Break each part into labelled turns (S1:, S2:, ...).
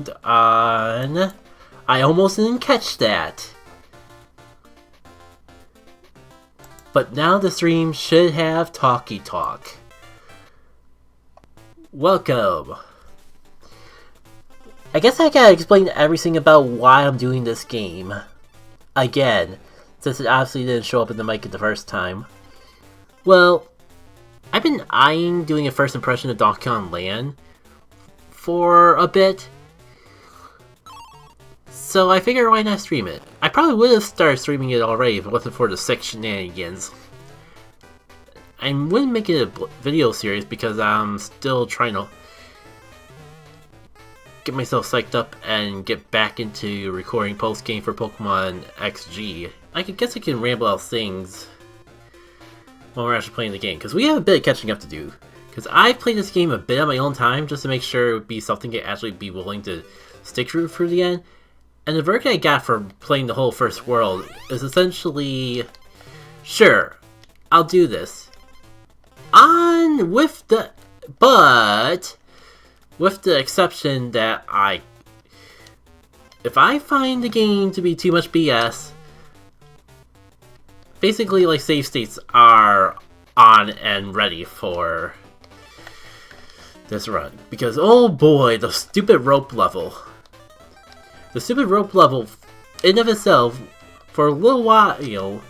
S1: Hold on. I almost didn't catch that. But now the stream should have talkie talk. Welcome. I guess I gotta explain everything about why I'm doing this game. Again, since it obviously didn't show up in the mic the first time. Well, I've been eyeing doing a first impression of Donkey Kong Land for a bit. So I figured why not stream it. I probably would have started streaming it already if it wasn't for the sick shenanigans. I wouldn't make it a video series because I'm still trying to get myself psyched up and get back into recording post-game for Pokemon XG. I guess I can ramble out things when we're actually playing the game, because we have a bit of catching up to do. Because I've played this game a bit on my own time just to make sure it would be something I'd actually be willing to stick through for the end. And the verdict I got for playing the whole first world is essentially, sure, I'll do this. With the exception that if I find the game to be too much BS, basically like save states are on and ready for this run. Because oh boy, the stupid rope level. The stupid rope level, in of itself, for a little while,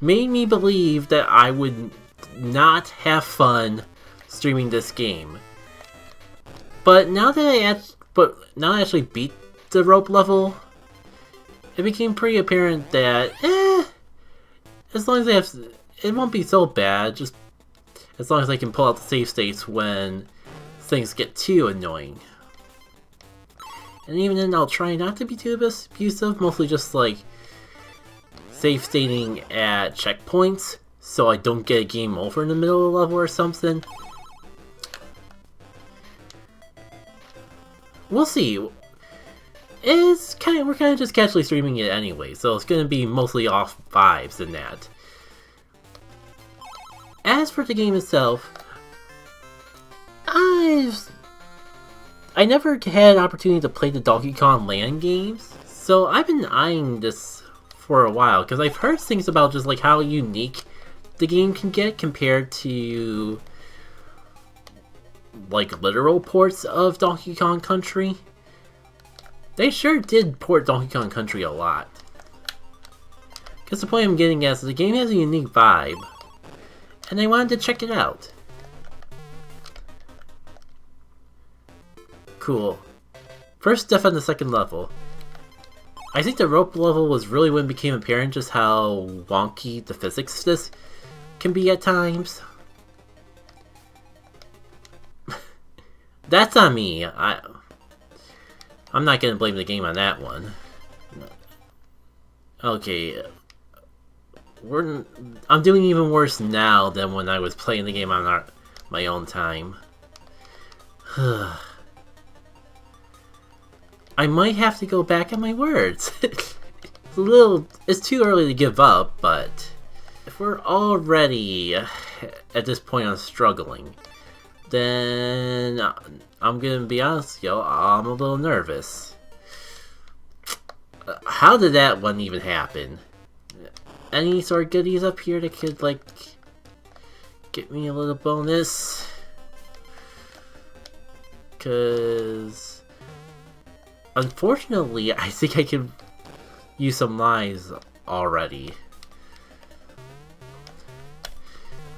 S1: made me believe that I would not have fun streaming this game. But now that I actually beat the rope level, it became pretty apparent that, as long as it won't be so bad, just as long as I can pull out the save states when things get too annoying. And even then, I'll try not to be too abusive, mostly just like save stating at checkpoints so I don't get a game over in the middle of the level or something. We'll see. We're kind of just casually streaming it anyway, so it's gonna be mostly off vibes and that. As for the game itself, I never had an opportunity to play the Donkey Kong Land games, so I've been eyeing this for a while, because I've heard things about just like how unique the game can get compared to like literal ports of Donkey Kong Country. They sure did port Donkey Kong Country a lot. Because the point I'm getting at is the game has a unique vibe, and I wanted to check it out. Cool. First death on the second level. I think the rope level was really when it became apparent just how wonky the physics this can be at times. That's on me. I'm not gonna blame the game on that one. Okay. I'm doing even worse now than when I was playing the game on my own time. I might have to go back on my words. It's too early to give up, but if we're already at this point on struggling, then I'm gonna be honest, I'm a little nervous. How did that one even happen? Any sort of goodies up here that could, like, get me a little bonus? Cause unfortunately, I think I can use some lies already.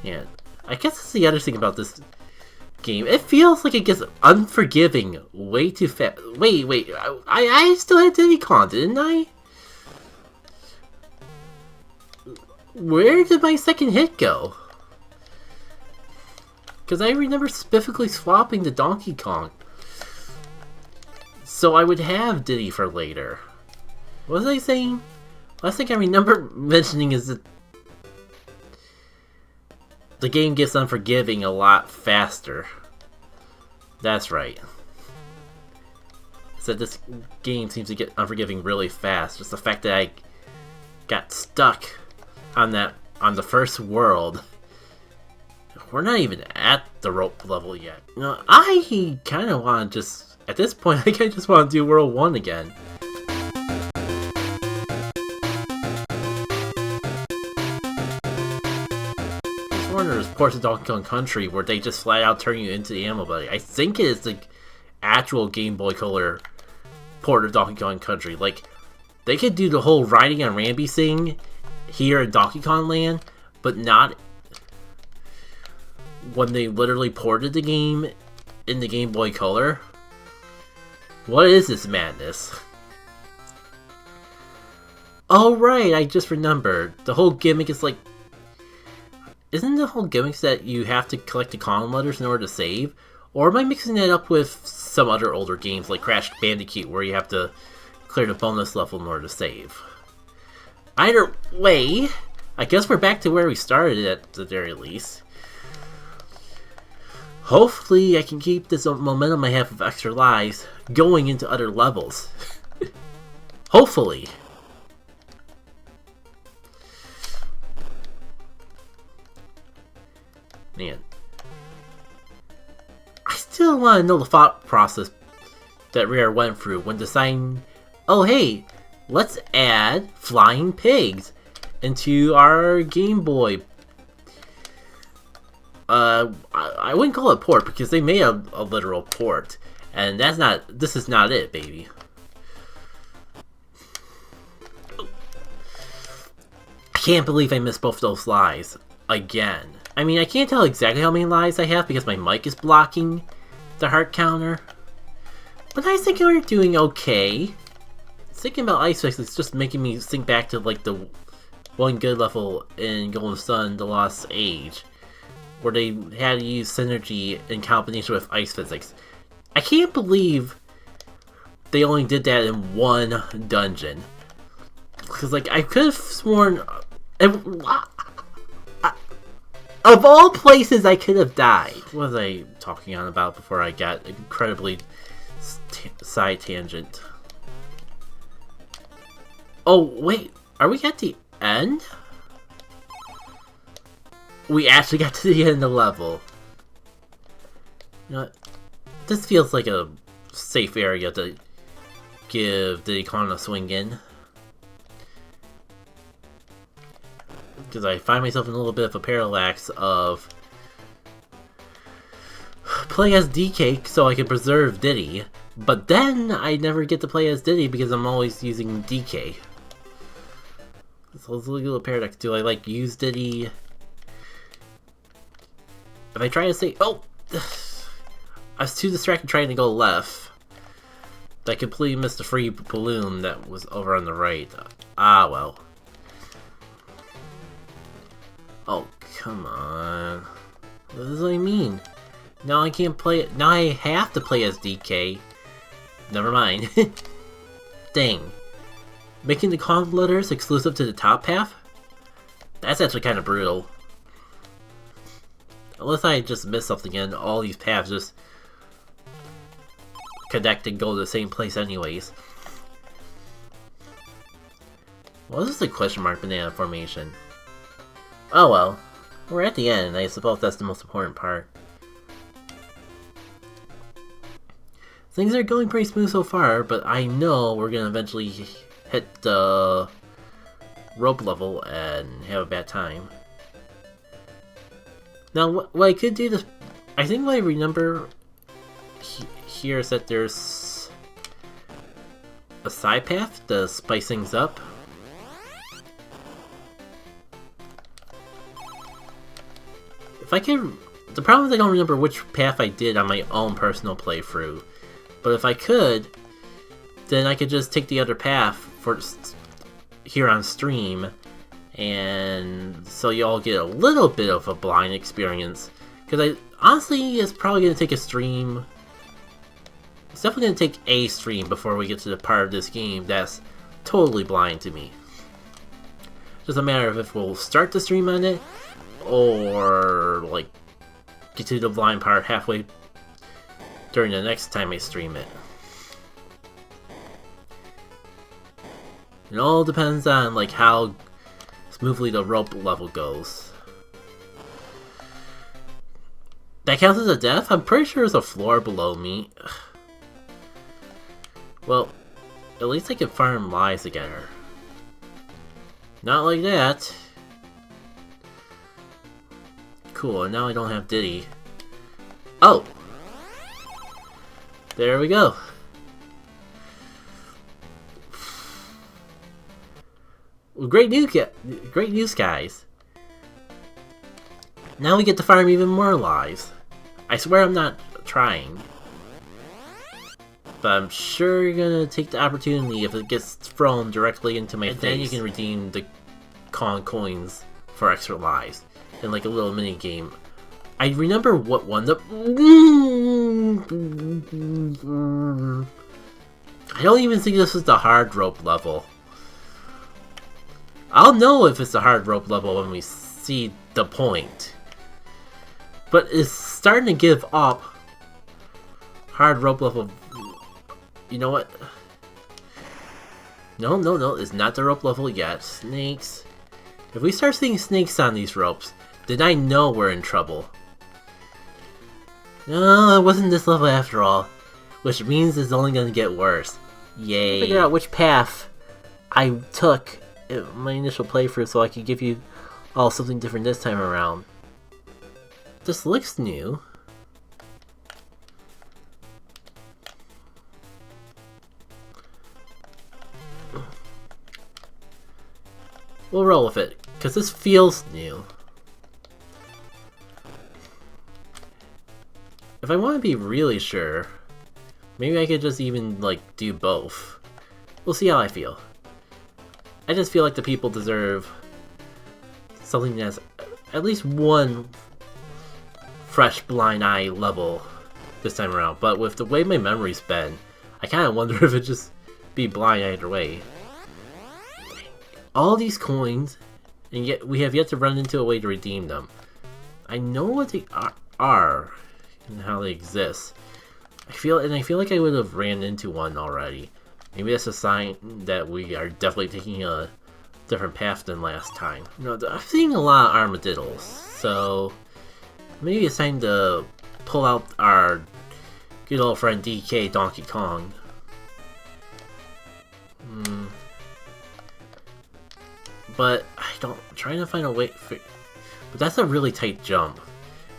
S1: Yeah, I guess that's the other thing about this game. It feels like it gets unforgiving way too fast. Wait, I still had Diddy Kong, didn't I? Where did my second hit go? Because I remember specifically swapping to Donkey Kong, so I would have Diddy for later. What was I saying? Last thing I remember mentioning is that the game gets unforgiving a lot faster. That's right. So this game seems to get unforgiving really fast. Just the fact that I got stuck on the first world. We're not even at the rope level yet. You know, I kind of want to just at this point, I think I just want to do World 1 again. There's ports of Donkey Kong Country where they just flat out turn you into the Animal Buddy. I think it is the actual Game Boy Color port of Donkey Kong Country. Like, they could do the whole riding on Rambi thing here in Donkey Kong Land, but not when they literally ported the game in the Game Boy Color. What is this madness? Oh right, I just remembered. The whole gimmick is like... Isn't the whole gimmick that you have to collect the Kong letters in order to save? Or am I mixing that up with some other older games like Crash Bandicoot where you have to clear the bonus level in order to save? Either way, I guess we're back to where we started at the very least. Hopefully I can keep this momentum I have of extra lives going into other levels. Hopefully. Man. I still want to know the thought process that Rare went through when deciding, oh hey, let's add flying pigs into our Game Boy. I wouldn't call it port because they made a literal port, and this is not it, baby. I can't believe I missed both those lives again. I mean, I can't tell exactly how many lives I have because my mic is blocking the heart counter. But I was thinking we were doing okay. Thinking about Ice Fix is just making me think back to like the one good level in Golden Sun, The Lost Age, where they had to use synergy in combination with ice physics. I can't believe they only did that in one dungeon. Because like, I could have sworn... Of all places I could have died. What was I talking on about before I got incredibly side tangent? Oh wait, are we at the end? We actually got to the end of the level. You know what? This feels like a safe area to give the Icon a swing in. Because I find myself in a little bit of a parallax of play as DK so I can preserve Diddy, but then I never get to play as Diddy because I'm always using DK. So it's a little paradox. Do I like use Diddy? If I try to say, oh, I was too distracted trying to go left. I completely missed the free balloon that was over on the right. Ah well. Oh, come on. What does that mean? Now I can't play it. Now I have to play as DK. Never mind. Dang. Making the Kong letters exclusive to the top half? That's actually kind of brutal. Unless I just missed something and all these paths just connect and go to the same place anyways. What is the question mark banana formation? Oh well, we're at the end, I suppose that's the most important part. Things are going pretty smooth so far, but I know we're gonna eventually hit the rope level and have a bad time. Now, what I could do this... I think what I remember here is that there's a side path to spice things up. If I can... The problem is I don't remember which path I did on my own personal playthrough. But if I could, then I could just take the other path for here on stream. And so y'all get a little bit of a blind experience. Because honestly, it's probably going to take a stream. It's definitely going to take a stream before we get to the part of this game that's totally blind to me. Just a matter of if we'll start the stream on it, or like get to the blind part halfway during the next time I stream it. It all depends on like how smoothly the rope level goes. That counts as a death? I'm pretty sure there's a floor below me. Well, at least I can farm lives together. Not like that. Cool, and now I don't have Diddy. Oh! There we go. Well, great news, guys. Now we get to farm even more lives. I swear I'm not trying. But I'm sure you're gonna take the opportunity if it gets thrown directly into my face. Then you can redeem the coins for extra lives in like a little mini game. I remember what one the. I don't even think this is the hard rope level. I'll know if it's a hard rope level when we see the point. But it's starting to give up. Hard rope level. You know what? No, it's not the rope level yet. Snakes. If we start seeing snakes on these ropes, then I know we're in trouble. No, it wasn't this level after all. Which means it's only gonna get worse. Yay. Figure out which path I took in my initial playthrough so I could give you all something different this time around. This looks new. We'll roll with it, because this feels new. If I want to be really sure, maybe I could just even, like, do both. We'll see how I feel. I just feel like the people deserve something that's at least one fresh blind eye level this time around. But with the way my memory's been, I kind of wonder if it'd just be blind either way. All these coins, and yet we have yet to run into a way to redeem them. I know what they are and how they exist. I feel like I would have ran into one already. Maybe that's a sign that we are definitely taking a different path than last time. You know, I'm seeing a lot of armadillos, so maybe it's time to pull out our good old friend DK Donkey Kong. But I'm trying to find a way for, but that's a really tight jump.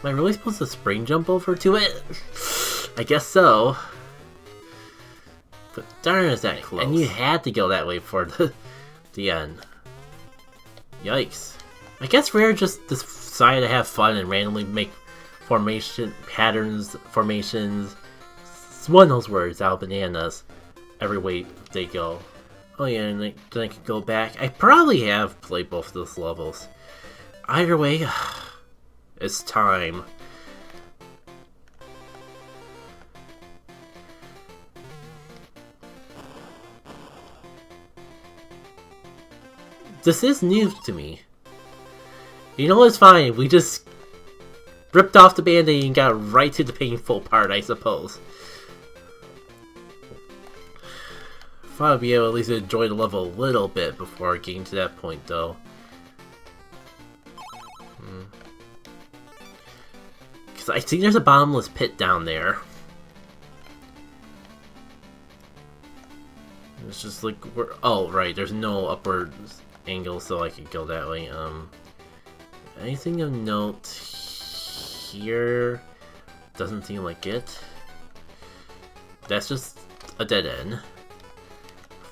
S1: Am I really supposed to spring jump over to it? I guess so. But darn, is that close. And you had to go that way for the end. Yikes. I guess Rare just decided to have fun and randomly make formations. It's one of those words out of bananas every way they go. Oh yeah, and then I can go back. I probably have played both of those levels. Either way, it's time. This is new to me. You know what's fine, we just ripped off the band-aid and got right to the painful part, I suppose. Thought I'd be able to at least enjoy the level a little bit before getting to that point, though. Because I think there's a bottomless pit down there. It's just like, oh, right, there's no upward angle, so I could go that way. Anything of note here? Doesn't seem like it. That's just a dead end.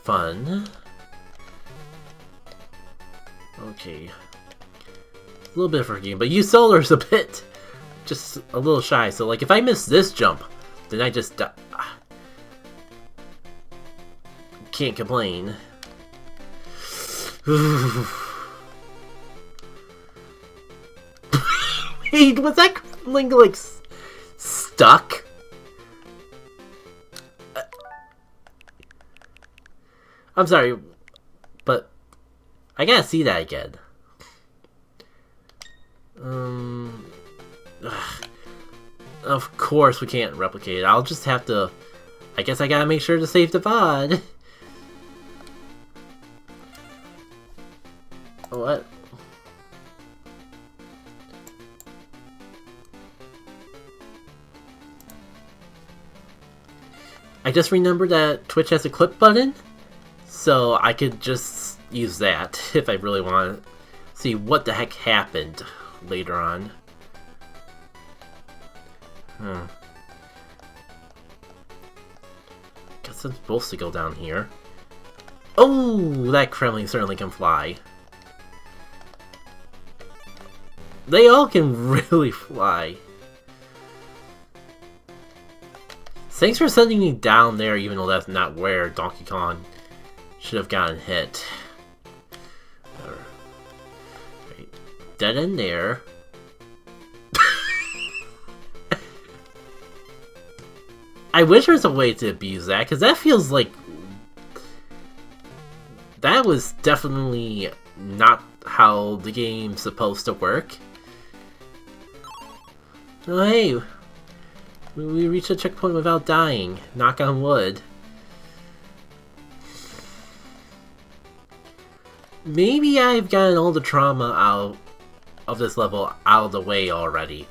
S1: Fun. Okay. A little bit for a game, but you Solar's a bit just a little shy, so like if I miss this jump, then I just can't complain. Wait, was that link like stuck? I'm sorry, but I gotta see that again. Of course we can't replicate it. I'll just have to. I guess I gotta make sure to save the VOD. What? I just remembered that Twitch has a clip button, so I could just use that if I really want to see what the heck happened later on. Guess I'm supposed to go down here. Oh, that Kremling certainly can fly. They all can really fly. Thanks for sending me down there, even though that's not where Donkey Kong should have gotten hit. Right. Dead end there. I wish there was a way to abuse that, because that feels like... that was definitely not how the game's supposed to work. Oh hey! We reached a checkpoint without dying. Knock on wood. Maybe I've gotten all the trauma out of this level out of the way already.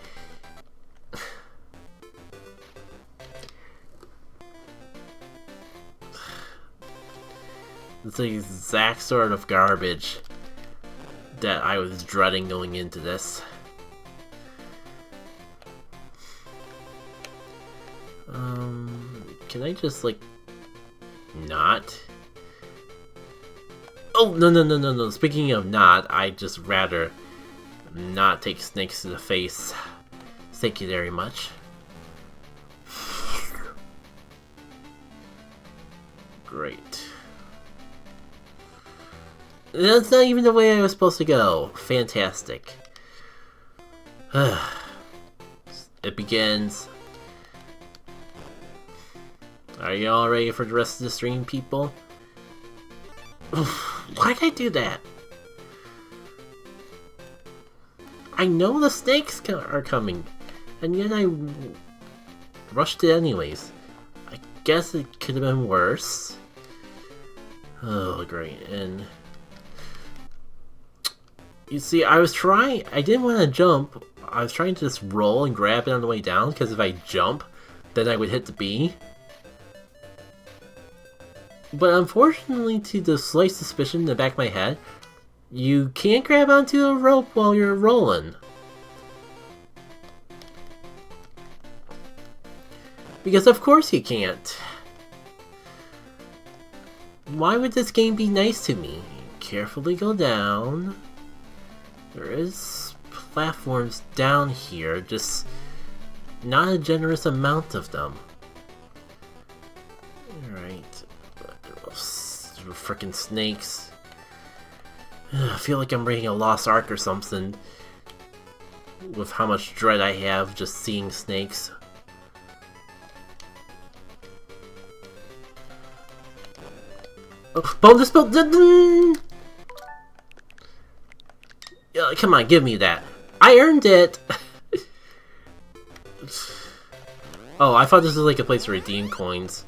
S1: It's the exact sort of garbage that I was dreading going into this. Can I just, like, not? Oh, no. Speaking of not, I'd just rather not take snakes to the face. Thank you very much. Great. That's not even the way I was supposed to go. Fantastic. It begins. Are you all ready for the rest of the stream, people? Why'd I do that? I know the snakes are coming, and yet I rushed it anyways. I guess it could have been worse. Oh, great. And you see, I didn't want to jump. I was trying to just roll and grab it on the way down, because if I jump, then I would hit the B. But unfortunately, to the slight suspicion in the back of my head, you can't grab onto a rope while you're rolling. Because of course you can't. Why would this game be nice to me? Carefully go down. There is platforms down here, just not a generous amount of them. Alright. Frickin' snakes. I feel like I'm reading a Lost Ark or something. With how much dread I have just seeing snakes. Oh, bonus boat! Come on, give me that. I earned it! Oh, I thought this was like a place to redeem coins.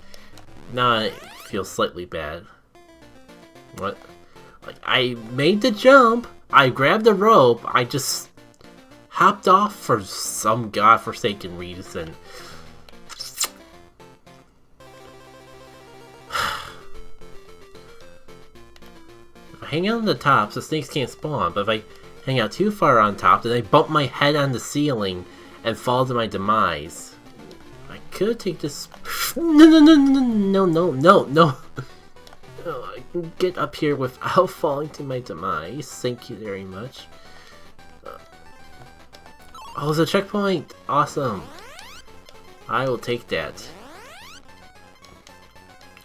S1: Now I feel slightly bad. What? Like, I made the jump, I grabbed the rope, I just hopped off for some godforsaken reason. If I hang out on the top, the snakes can't spawn, but if I hang out too far on top, then I bump my head on the ceiling and fall to my demise. I could take this... No. Oh, I can get up here without falling to my demise. Thank you very much. Oh, it's a checkpoint! Awesome! I will take that.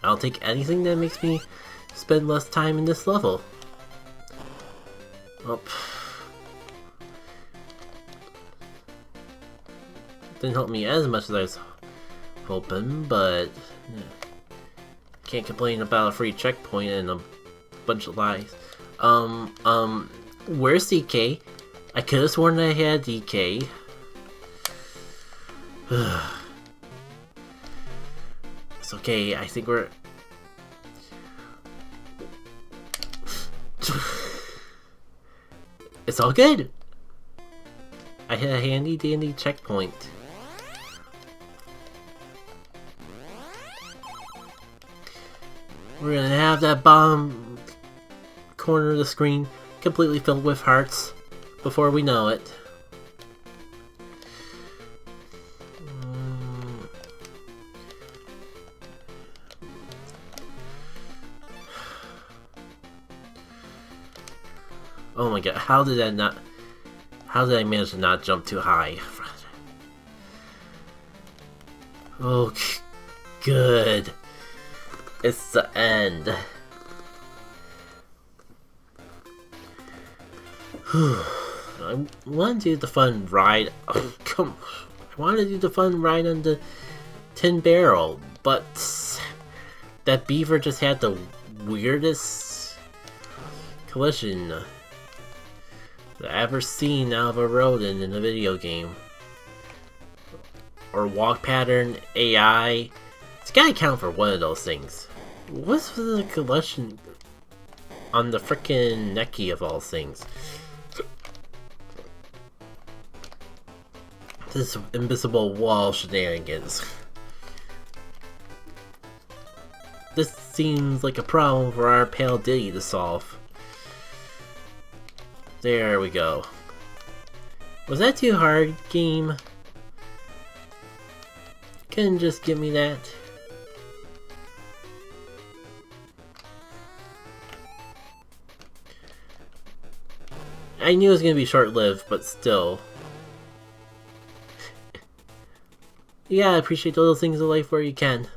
S1: I'll take anything that makes me spend less time in this level. Oh. Didn't help me as much as I was hoping, but... yeah. Can't complain about a free checkpoint and a bunch of lies. Where's DK? I could have sworn I had DK. It's okay, I think we're... It's all good! I hit a handy dandy checkpoint. We're gonna have that bottom corner of the screen completely filled with hearts before we know it. Oh my god, how did I manage to not jump too high? Oh, good. It's the end. I want to do the fun ride. Oh, I want to do the fun ride on the tin barrel, but that beaver just had the weirdest collision that I've ever seen out of a rodent in a video game. Or walk pattern, AI. It's gotta count for one of those things. What's the collision on the frickin' necky of all things? This invisible wall shenanigans. This seems like a problem for our pale Diddy to solve. There we go. Was that too hard, game? Couldn't just give me that. I knew it was gonna be short-lived, but still. You gotta appreciate the little things in life where you can.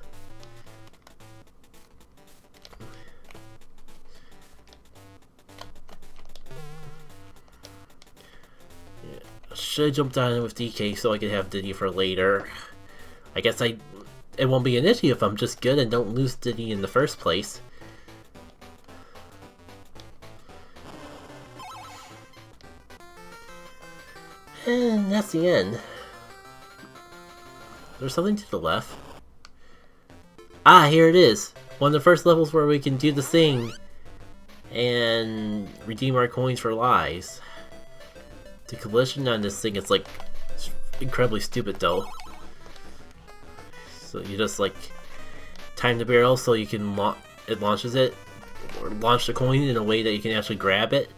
S1: Should have jumped on it with DK so I could have Diddy for later. I guess it won't be an issue if I'm just good and don't lose Diddy in the first place. And that's the end. There's something to the left. Ah, here it is! One of the first levels where we can do the thing and redeem our coins for lives. The collision on this thing is like incredibly stupid though. So you just like time the barrel so you can it launches it, or launch the coin in a way that you can actually grab it.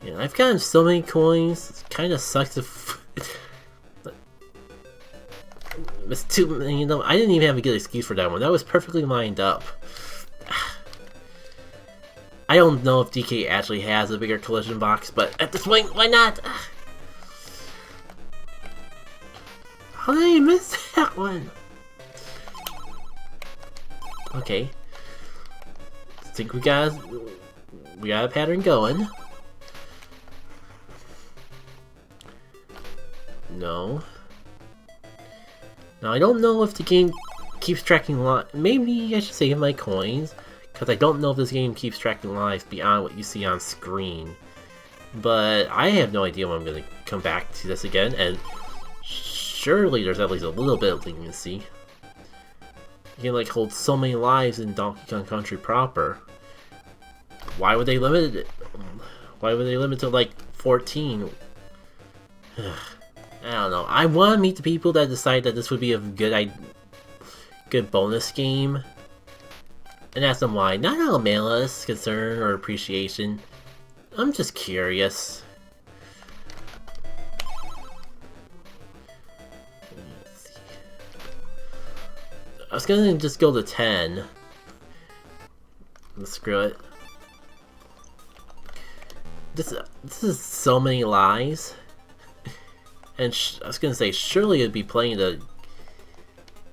S1: Yeah, I've gotten so many coins. It kind of sucks if it's too many. You know, I didn't even have a good excuse for that one. That was perfectly lined up. I don't know if DK actually has a bigger collision box, but at this point, why not? How did I miss that one? Okay. I think we got a pattern going. No. Now I don't know if the game keeps tracking maybe I should save my coins, because I don't know if this game keeps tracking lives beyond what you see on screen. But I have no idea when I'm going to come back to this again, and surely there's at least a little bit of leniency. You can like hold so many lives in Donkey Kong Country proper. Why would they limit it? Why would they limit it to like 14? I don't know. I want to meet the people that decide that this would be a good bonus game, and ask them why. Not out of malice, concern, or appreciation. I'm just curious. Let's see. I was gonna just go to 10. Screw it. This is so many lies. And I was gonna say, surely it'd be plenty to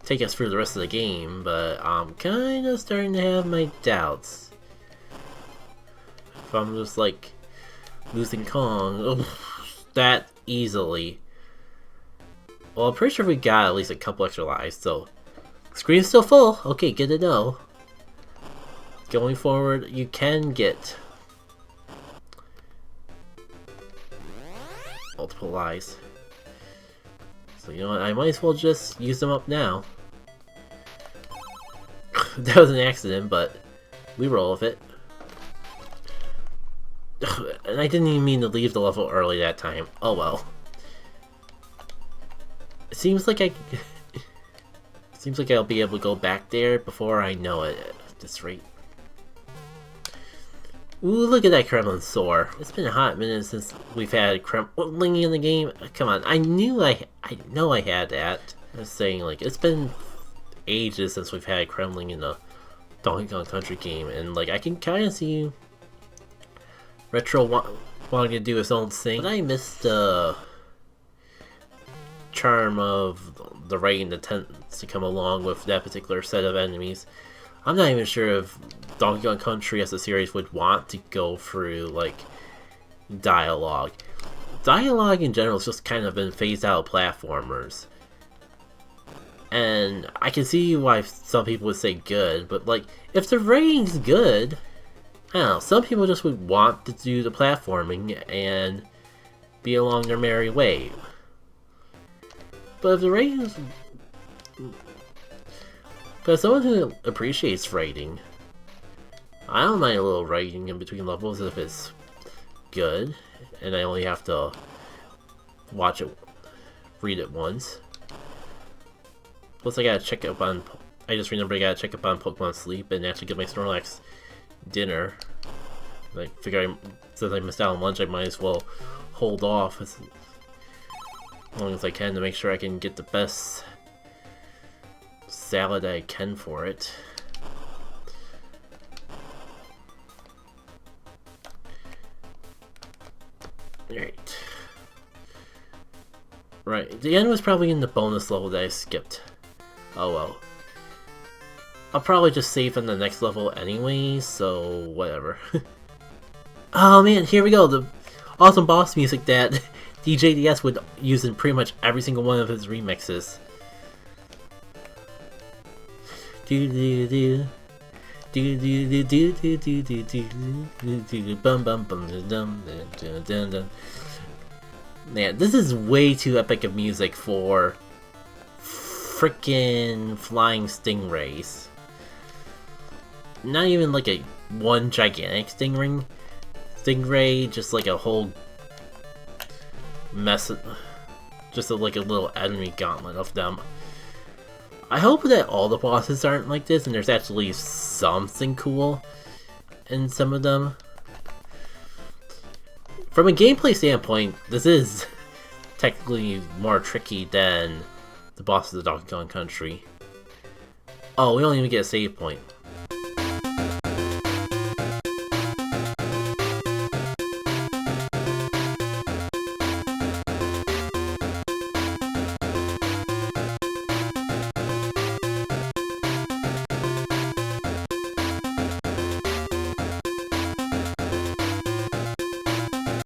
S1: take us through the rest of the game, but I'm kinda starting to have my doubts. If I'm just like losing Kong that easily. Well, I'm pretty sure we got at least a couple extra lives, so screen's still full. Okay, good to know. Going forward, you can get multiple lives. So you know what, I might as well just use them up now. That was an accident, but we roll with it. And I didn't even mean to leave the level early that time. Oh well. It seems like Seems like I'll be able to go back there before I know it at this rate. Ooh, look at that Kremlin Soar. It's been a hot minute since we've had Kremlin in the game. Come on, I know I had that. I was saying, like, it's been ages since we've had Kremlin in a Donkey Kong Country game, and like, I can kind of see Retro wanting to do his own thing. But I miss the charm of the rain that tends to come along with that particular set of enemies. I'm not even sure if Donkey Kong Country as a series would want to go through, like, dialogue. Dialogue in general has just kind of been phased out of platformers. And I can see why some people would say good, but, like, if the rating's good, I don't know, some people just would want to do the platforming and be along their merry way. But if the rating's... But someone who appreciates writing, I don't mind a little writing in between levels if it's good, and I only have to watch it, read it once. Plus I gotta check up on, I just remember I gotta check up on Pokemon Sleep and actually get my Snorlax dinner. I figure since I missed out on lunch, I might as well hold off as long as I can to make sure I can get the best salad I can for it. Alright. Right, the end was probably in the bonus level that I skipped. Oh well. I'll probably just save on the next level anyway, so whatever. Oh man, here we go, the awesome boss music that DJDS would use in pretty much every single one of his remixes. Do do do do do do do do do do do do bum bum bum dum dum dum dum. Man, this is way too epic of music for frickin' flying stingrays. Not even like a one gigantic stingray, just like a whole mess, just like a little enemy gauntlet of them. I hope that all the bosses aren't like this and there's actually something cool in some of them. From a gameplay standpoint, this is technically more tricky than the bosses of Donkey Kong Country. Oh, we don't even get a save point.